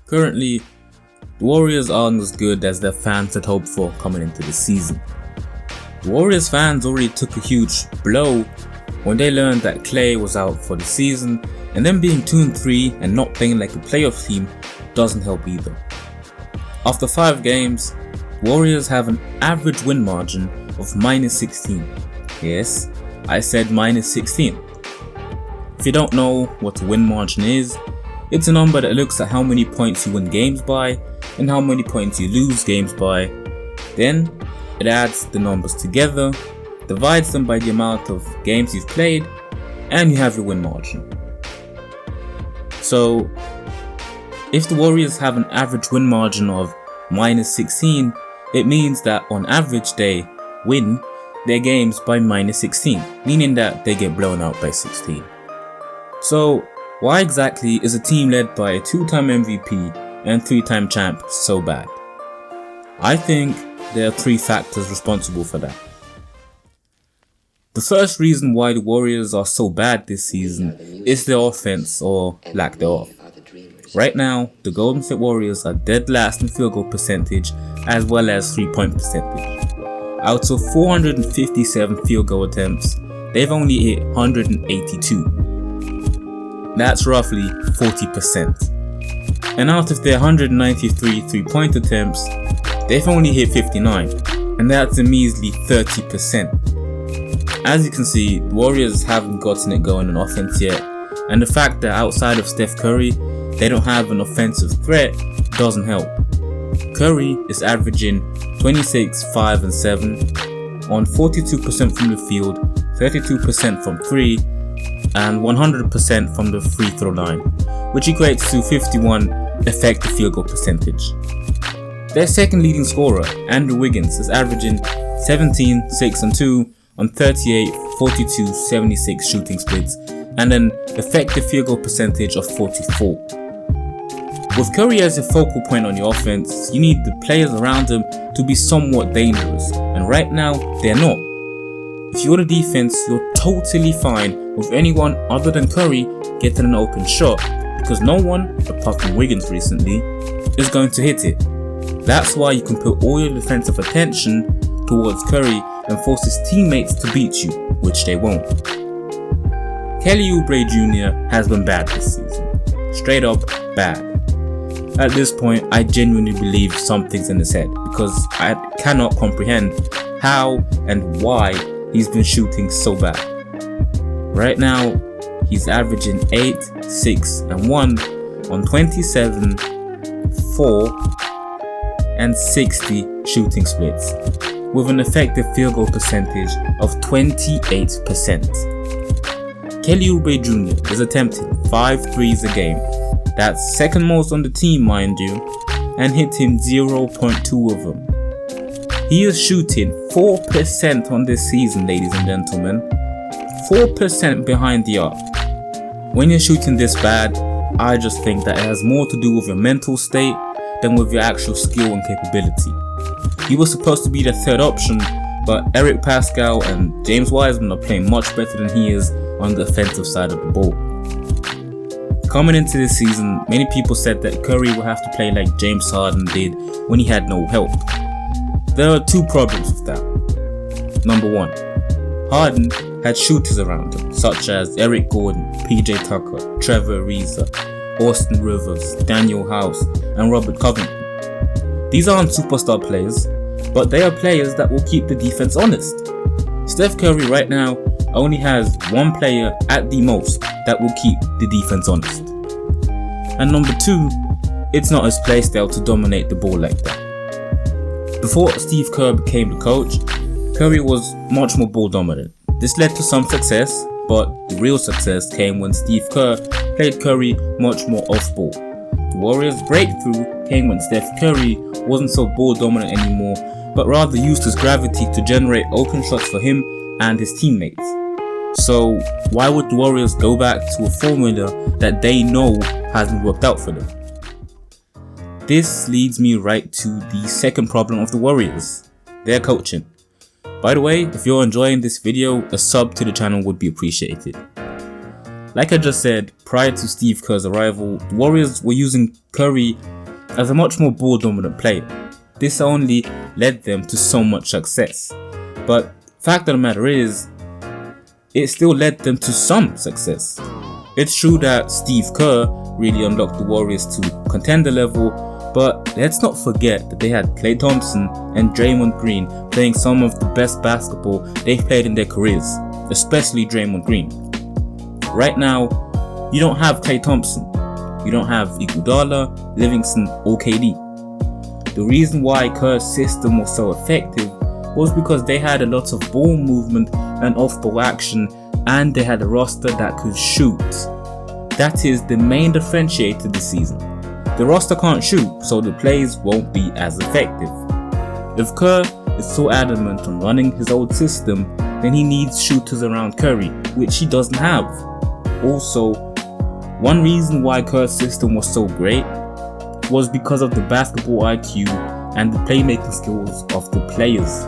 Currently, the Warriors aren't as good as their fans had hoped for coming into the season. The Warriors fans already took a huge blow when they learned that Klay was out for the season, and them being 2-3 and not playing like a playoff team doesn't help either. After 5 games, Warriors have an average win margin of -16. Yes, I said -16. If you don't know what a win margin is, it's a number that looks at how many points you win games by and how many points you lose games by. Then it adds the numbers together, divides them by the amount of games you've played, and you have your win margin. So if the Warriors have an average win margin of -16, it means that on average they win their games by -16, meaning that they get blown out by 16. So why exactly is a team led by a 2-time MVP and 3-time champ so bad? I think there are 3 factors responsible for that. The first reason why the Warriors are so bad this season is their offense, or lack thereof. Right now, the Golden State Warriors are dead last in field goal percentage as well as 3-point percentage. Out of 457 field goal attempts, they've only hit 182. That's roughly 40%. And out of their 193 3-point attempts, they've only hit 59, and that's a measly 30%. As you can see, the Warriors haven't gotten it going on offense yet, and the fact that outside of Steph Curry, they don't have an offensive threat doesn't help. Curry is averaging 26, 5 and 7 on 42% from the field, 32% from 3, and 100% from the free throw line, which equates to 51 effective field goal percentage. Their second leading scorer, Andrew Wiggins, is averaging 17, 6 and 2 on 38, 42, 76 shooting splits, and an effective field goal percentage of 44. With Curry as a focal point on your offense, you need the players around him to be somewhat dangerous, and right now, they're not. If you're the defense, you're totally fine with anyone other than Curry getting an open shot, because no one, apart from Wiggins recently, is going to hit it. That's why you can put all your defensive attention towards Curry and force his teammates to beat you, which they won't. Kelly Oubre Jr. has been bad this season. Straight up bad. At this point, I genuinely believe something's in his head, because I cannot comprehend how and why he's been shooting so bad. Right now, he's averaging 8, 6 and 1 on 27, 4 and 60 shooting splits, with an effective field goal percentage of 28%. Kelly Oubre Jr. is attempting 5 threes a game. That's second most on the team, mind you, and hitting 0.2 of them. He is shooting 4% on this season, ladies and gentlemen. 4% behind the arc. When you're shooting this bad, I just think that it has more to do with your mental state than with your actual skill and capability. He was supposed to be the third option, but Eric Pascal and James Wiseman are playing much better than he is on the offensive side of the ball. Coming into this season, many people said that Curry would have to play like James Harden did when he had no help. There are 2 problems with that. Number 1, Harden had shooters around him, such as Eric Gordon, PJ Tucker, Trevor Ariza, Austin Rivers, Daniel House, and Robert Covington. These aren't superstar players, but they are players that will keep the defense honest. Steph Curry right now only has 1 player at the most that will keep the defense honest. And number 2, it's not his playstyle to dominate the ball like that. Before Steve Kerr became the coach, Curry was much more ball dominant. This led to some success, but the real success came when Steve Kerr played Curry much more off-ball. The Warriors' breakthrough came when Steph Curry wasn't so ball dominant anymore, but rather used his gravity to generate open shots for him and his teammates. So why would the Warriors go back to a formula that they know hasn't worked out for them? This leads me right to the second problem of the Warriors, their coaching. By the way, if you're enjoying this video, a sub to the channel would be appreciated. Like I just said, prior to Steve Kerr's arrival, the Warriors were using Curry as a much more ball dominant player. This only led them to so much success. But fact of the matter is, it still led them to some success. It's true that Steve Kerr really unlocked the Warriors to contender level, but let's not forget that they had Klay Thompson and Draymond Green playing some of the best basketball they've played in their careers, especially Draymond Green. Right now, you don't have Klay Thompson, you don't have Iguodala, Livingston or KD. The reason why Kerr's system was so effective was because they had a lot of ball movement and off-ball action, and they had a roster that could shoot. That is the main differentiator this season. The roster can't shoot, so the plays won't be as effective. If Kerr is so adamant on running his old system, then he needs shooters around Curry, which he doesn't have. Also, one reason why Kerr's system was so great was because of the basketball IQ and the playmaking skills of the players.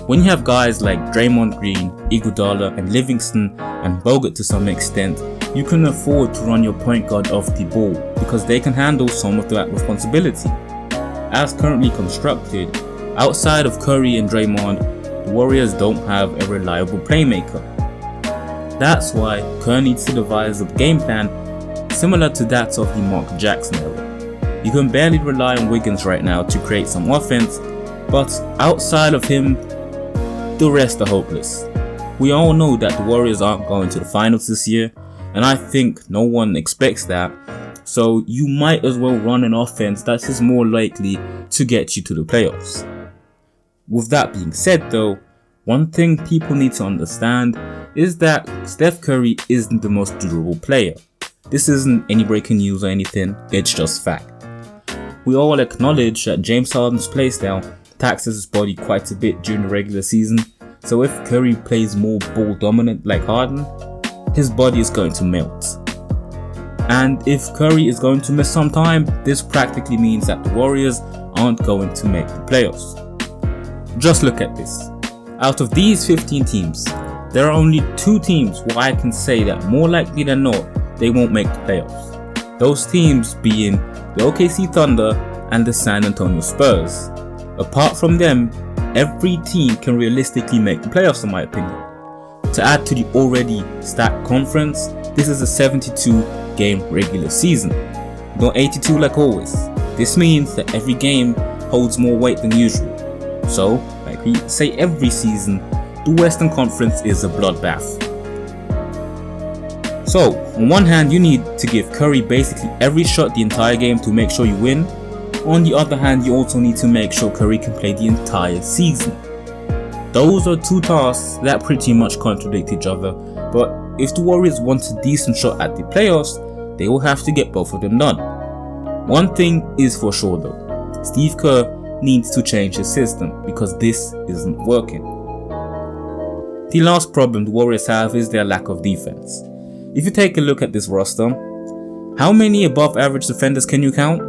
When you have guys like Draymond Green, Iguodala and Livingston and Bogut to some extent, you can afford to run your point guard off the ball because they can handle some of that responsibility. As currently constructed, outside of Curry and Draymond, the Warriors don't have a reliable playmaker. That's why Kerr needs to devise a game plan similar to that of the Mark Jackson era. You can barely rely on Wiggins right now to create some offense, but outside of him, the rest are hopeless. We all know that the Warriors aren't going to the finals this year, and I think no one expects that, so you might as well run an offense that is more likely to get you to the playoffs. With that being said though, one thing people need to understand is that Steph Curry isn't the most durable player. This isn't any breaking news or anything, it's just fact. We all acknowledge that James Harden's playstyle taxes his body quite a bit during the regular season, so if Curry plays more ball dominant like Harden, his body is going to melt. And if Curry is going to miss some time, this practically means that the Warriors aren't going to make the playoffs. Just look at this. Out of these 15 teams, there are only 2 teams where I can say that more likely than not, they won't make the playoffs. Those teams being the OKC Thunder and the San Antonio Spurs. Apart from them, every team can realistically make the playoffs in my opinion. To add to the already stacked conference, this is a 72 game regular season, not 82 like always. This means that every game holds more weight than usual. So, like we say every season, the Western Conference is a bloodbath. So, on one hand you need to give Curry basically every shot the entire game to make sure you win. On the other hand, you also need to make sure Curry can play the entire season. Those are 2 tasks that pretty much contradict each other, but if the Warriors want a decent shot at the playoffs, they will have to get both of them done. One thing is for sure though, Steve Kerr needs to change his system because this isn't working. The last problem the Warriors have is their lack of defense. If you take a look at this roster, how many above average defenders can you count?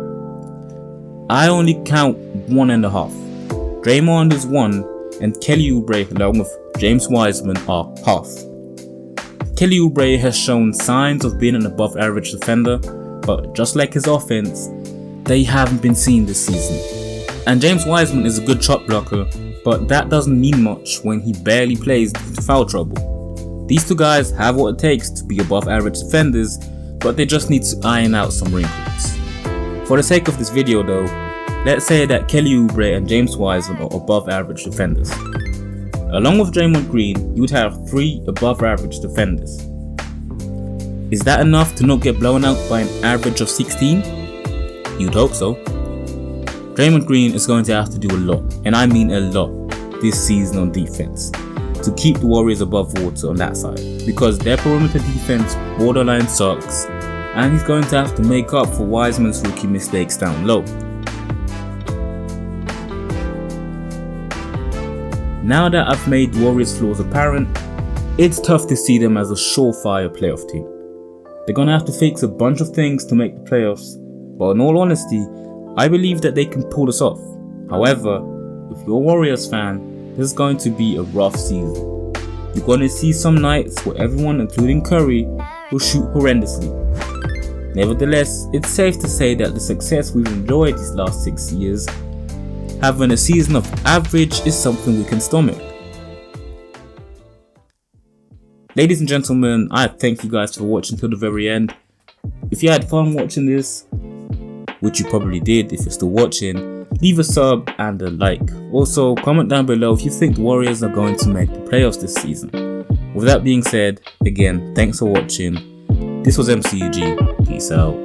I only count 1.5. Draymond is 1 and Kelly Oubre along with James Wiseman are half. Kelly Oubre has shown signs of being an above average defender, but just like his offense, they haven't been seen this season. And James Wiseman is a good shot blocker, but that doesn't mean much when he barely plays due to foul trouble. These 2 guys have what it takes to be above average defenders, but they just need to iron out some wrinkles. For the sake of this video though, let's say that Kelly Oubre and James Wiseman are above average defenders. Along with Draymond Green, you would have 3 above average defenders. Is that enough to not get blown out by an average of 16? You'd hope so. Draymond Green is going to have to do a lot, and I mean a lot, this season on defense, to keep the Warriors above water on that side, because their perimeter defense borderline sucks, and he's going to have to make up for Wiseman's rookie mistakes down low. Now that I've made the Warriors' flaws apparent, it's tough to see them as a surefire playoff team. They're gonna have to fix a bunch of things to make the playoffs, but in all honesty, I believe that they can pull this off. However, if you're a Warriors fan, this is going to be a rough season. You're gonna see some nights where everyone, including Curry, will shoot horrendously. Nevertheless, it's safe to say that the success we've enjoyed these last 6 years, having a season of average is something we can stomach. Ladies and gentlemen, I thank you guys for watching till the very end. If you had fun watching this, which you probably did if you're still watching, leave a sub and a like. Also, comment down below if you think the Warriors are going to make the playoffs this season. With that being said, again, thanks for watching. This was MCUG. Peace out.